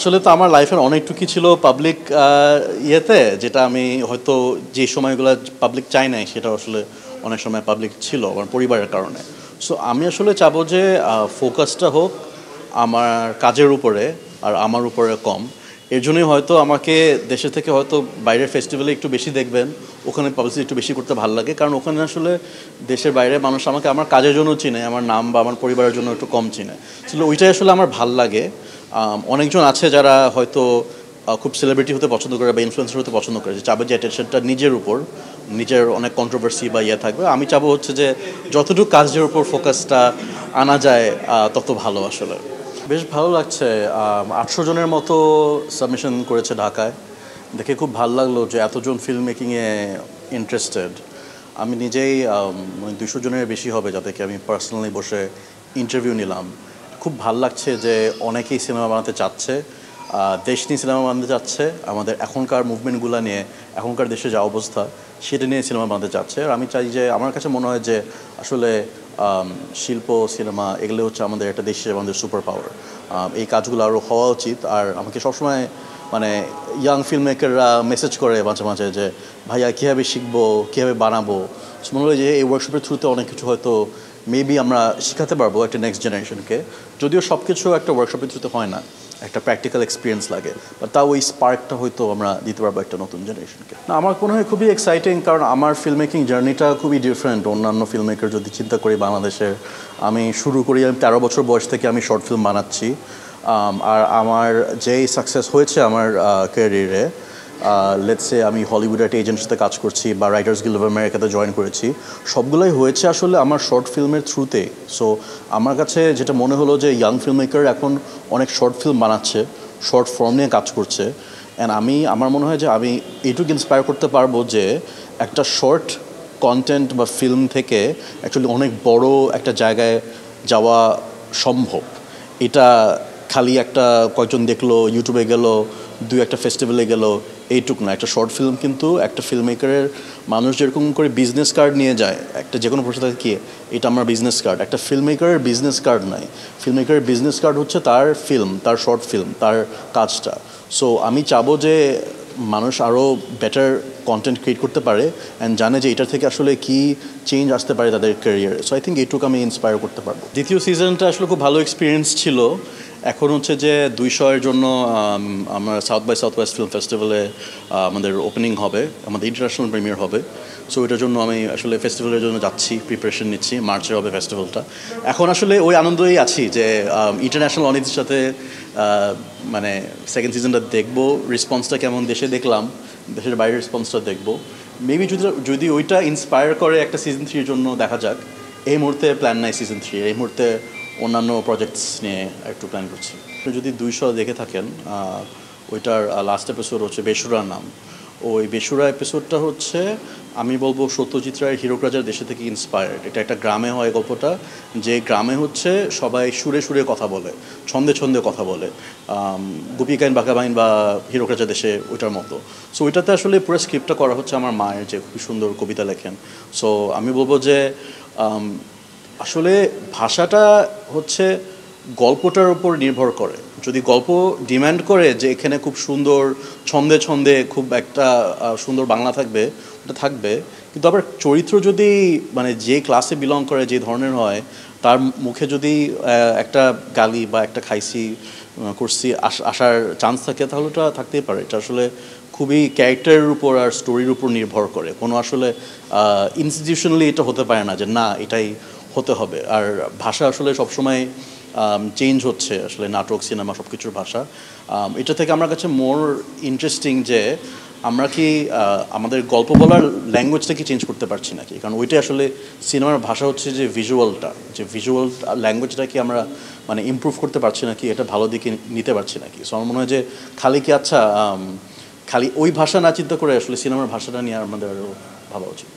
আসলে তো আমার লাইফের অনেকটুকুই ছিল পাবলিক ইয়েতে, যেটা আমি হয়তো যে সময়গুলো পাবলিক চাই নাই সেটা আসলে অনেক সময় পাবলিক ছিল আমার পরিবারের কারণে। সো আমি আসলে চাবো যে ফোকাসটা হোক আমার কাজের উপরে আর আমার উপরে কম। এর জন্যই হয়তো আমাকে দেশের থেকে হয়তো বাইরের ফেস্টিভ্যালে একটু বেশি দেখবেন, ওখানে পাবলিসিটি একটু বেশি করতে ভালো লাগে, কারণ ওখানে আসলে দেশের বাইরে মানুষ আমাকে আমার কাজের জন্য চিনে, আমার নাম বা আমার পরিবারের জন্য একটু কম চিনে। আসলে ওইটাই আসলে আমার ভাল লাগে। অনেকজন আছে যারা হয়তো খুব সেলিব্রিটি হতে পছন্দ করে বা ইনফ্লুয়েন্সার হতে পছন্দ করে, যে চাবে যে অ্যাটেনশনটা নিজের উপর, নিজের অনেক কন্ট্রোভার্সি বা ইয়ে থাকবে। আমি চাবো হচ্ছে যে যতটুকু কাজের উপর ফোকাসটা আনা যায় তত ভালো আসলে। বেশ ভালো লাগছে। 800 জনের মতো সাবমিশন করেছে ঢাকায়, দেখে খুব ভালো লাগলো যে এতজন ফিল্ম মেকিংয়ে ইন্টারেস্টেড। আমি নিজেই 200 জনের বেশি হবে যাদেরকে আমি পার্সোনালি বসে ইন্টারভিউ নিলাম। খুব ভাল লাগছে যে অনেকেই সিনেমা বানাতে চাচ্ছে, দেশ নিয়ে সিনেমা বানাতে চাচ্ছে, আমাদের এখনকার মুভমেন্টগুলো নিয়ে, এখনকার দেশে যা অবস্থা সেটা নিয়ে সিনেমা বানাতে চাচ্ছে। আর আমি চাই যে, আমার কাছে মনে হয় যে আসলে শিল্প, সিনেমা এগুলো হচ্ছে আমাদের একটা দেশের, আমাদের সুপার পাওয়ার। এই কাজগুলো আরও হওয়া উচিত। আর আমাকে সবসময় মানে ইয়াং ফিল্ম মেকাররা মেসেজ করে মাঝে মাঝে যে ভাইয়া কীভাবে শিখবো, কীভাবে বানাবো। মনে হয় যে এই ওয়ার্কশপের থ্রুতে অনেক কিছু হয়তো মেবি আমরা শেখাতে পারবো একটা নেক্সট জেনারেশনকে। যদিও সব কিছু একটা ওয়ার্কশপের থ্রুতে হয় না, একটা প্র্যাকটিক্যাল এক্সপিরিয়েন্স লাগে, বা তাও ওই স্পার্কটা হয়তো আমরা দিতে পারবো একটা নতুন জেনারেশনকে। না, আমার মনে হয় খুবই এক্সাইটিং, কারণ আমার ফিল্ম মেকিং জার্নিটা খুবই ডিফারেন্ট অন্যান্য ফিল্ম মেকার যদি চিন্তা করি বাংলাদেশের। আমি শুরু করি, আমি 13 বছর বয়স থেকে আমি শর্ট ফিল্ম বানাচ্ছি। আর আমার যেই সাকসেস হয়েছে আমার ক্যারিয়ারে, লেটস সে আমি হলিউডের একটা এজেন্সিতে কাজ করছি বা রাইটার্স গিল্ড অফ আমেরিকাতে জয়েন করেছি, সবগুলোই হয়েছে আসলে আমার শর্ট ফিল্মের থ্রুতে। সো আমার কাছে যেটা মনে হলো যে ইয়াং ফিল্ম মেকার এখন অনেক শর্ট ফিল্ম বানাচ্ছে, শর্ট ফর্ম নিয়ে কাজ করছে। অ্যান্ড আমার মনে হয় যে আমি এইটুকু ইন্সপায়ার করতে পারবো যে একটা শর্ট কন্টেন্ট বা ফিল্ম থেকে অ্যাকচুয়ালি অনেক বড় একটা জায়গায় যাওয়া সম্ভব। এটা খালি একটা কয়েকজন দেখলো, ইউটিউবে গেল, একটা ফেস্টিভ্যালে গেল, এইটুক না। একটা শর্ট ফিল্ম কিন্তু একটা ফিল্ম মেকারের, মানুষ যেরকম করে বিজনেস কার্ড নিয়ে যায় একটা যে কোনো প্রশ্ন কি এটা আমার বিজনেস কার্ড, একটা ফিল্ম মেকারের বিজনেস কার্ড নাই। ফিল্ম মেকারের বিজনেস কার্ড হচ্ছে তার ফিল্ম, তার শর্ট ফিল্ম, তার কাজটা। সো আমি চাবো যে মানুষ আরও বেটার কন্টেন্ট ক্রিয়েট করতে পারে অ্যান্ড জানে যে এটার থেকে আসলে কি চেঞ্জ আসতে পারে তাদের ক্যারিয়ারে। সো আই থিঙ্ক এইটুকু আমি ইন্সপায়ার করতে পারবো। দ্বিতীয় সিজনটা আসলে খুব ভালো এক্সপিরিয়েন্স ছিল। এখন হচ্ছে যে 200-এর জন্য আমরা South by Southwest film ফেস্টিভ্যালে আমাদের ওপেনিং হবে, আমাদের ইন্টারন্যাশনাল প্রিমিয়ার হবে। সো এটার জন্য আমি আসলে ফেস্টিভ্যালের জন্য যাচ্ছি, প্রিপারেশন নিচ্ছি। মার্চে হবে ফেস্টিভ্যালটা। এখন আসলে ওই আনন্দই আছি যে ইন্টারন্যাশনাল অনেকদের সাথে মানে সেকেন্ড সিজনটা দেখবো, রেসপন্সটা কেমন দেশে দেখলাম, দেশের বাইরের রেসপন্সটা দেখবো। মেবি যদি ওইটা ইন্সপায়ার করে একটা সিজন 3-এর জন্য দেখা যাক। এই মুহূর্তে প্ল্যান নাই সিজন 3, এই মুহূর্তে অন্যান্য প্রজেক্টস নিয়ে একটু প্ল্যান করছি। যদি 200 দেখে থাকেন, ওইটার লাস্ট এপিসোড হচ্ছে বেসুরার নাম। ওই বেসুরা এপিসোডটা হচ্ছে আমি বলবো সত্যজিৎ রায়ের হীরক রাজার দেশে থেকে ইন্সপায়ার্ড। এটা একটা গ্রামে হয় গল্পটা, যে গ্রামে হচ্ছে সবাই সুরে সুরে কথা বলে, ছন্দে ছন্দে কথা বলে, গোপীকাইন বাঁকাবাইন বা হীরক রাজা দেশে ওইটার মতো। সো ওইটাতে আসলে পুরো স্ক্রিপ্টটা করা হচ্ছে আমার মায়ের, যে খুবই সুন্দর কবিতা লেখেন। সো আমি বলবো যে আসলে ভাষাটা হচ্ছে গল্পটার উপর নির্ভর করে। যদি গল্প ডিম্যান্ড করে যে এখানে খুব সুন্দর ছন্দে ছন্দে খুব একটা সুন্দর বাংলা থাকবে, ওটা থাকবে। কিন্তু আবার চরিত্র যদি মানে যে ক্লাসে বিলং করে, যে ধরনের হয়, তার মুখে যদি একটা গালি বা একটা খাইসি করছি আসার চান্স থাকে, তাহলে ওটা থাকতেই পারে। এটা আসলে খুবই ক্যারেক্টারের উপর আর স্টোরির উপর নির্ভর করে। কোনো আসলে ইনস্টিটিউশনালি এটা হতে পারে না যে না এটাই হতে হবে। আর ভাষা আসলে সবসময় চেঞ্জ হচ্ছে, আসলে নাটক, সিনেমা সব কিছুর ভাষা। এটা থেকে আমার কাছে মোর ইন্টারেস্টিং যে আমরা কি আমাদের গল্প বলার ল্যাঙ্গুয়েজটা কি চেঞ্জ করতে পারছি নাকি। কারণ ওইটাই আসলে সিনেমার ভাষা হচ্ছে যে ভিজুয়ালটা, যে ভিজুয়াল ল্যাঙ্গুয়েজটা কি আমরা মানে ইমপ্রুভ করতে পারছি নাকি, এটা ভালো দিকে নিতে পারছি নাকি। সো আমার মনে হয় যে খালি কি আচ্ছা খালি ওই ভাষা না চিন্তা করে আসলে সিনেমার ভাষাটা নিয়ে আমাদের আরও ভাবা উচিত।